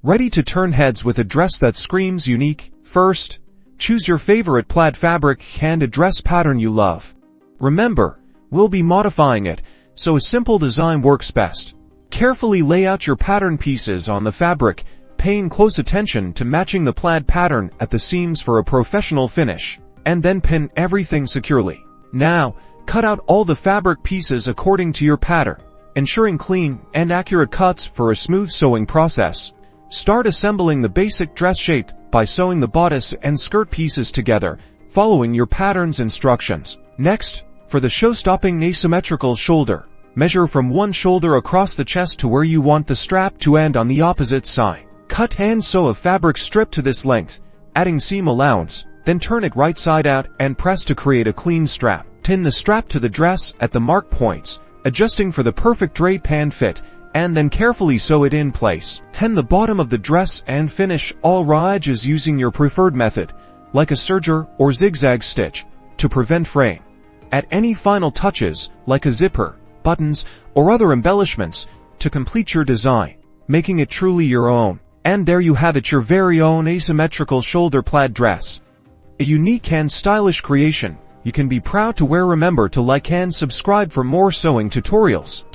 Ready to turn heads with a dress that screams unique? First, choose your favorite plaid fabric and a dress pattern you love. Remember, we'll be modifying it, so a simple design works best. Carefully lay out your pattern pieces on the fabric, paying close attention to matching the plaid pattern at the seams for a professional finish, and then pin everything securely. Now, cut out all the fabric pieces according to your pattern, ensuring clean and accurate cuts for a smooth sewing process. Start assembling the basic dress shape by sewing the bodice and skirt pieces together, following your pattern's instructions. Next, for the show-stopping asymmetrical shoulder, measure from one shoulder across the chest to where you want the strap to end on the opposite side. Cut and sew a fabric strip to this length, adding seam allowance, then turn it right side out and press to create a clean strap. Pin the strap to the dress at the mark points, adjusting for the perfect drape and fit, and then carefully sew it in place. Hem the bottom of the dress and finish all raw edges using your preferred method, like a serger or zigzag stitch, to prevent fraying. Add any final touches, like a zipper, buttons, or other embellishments, to complete your design, making it truly your own. And there you have it, your very own asymmetrical shoulder plaid dress. A unique and stylish creation you can be proud to wear. Remember to like and subscribe for more sewing tutorials.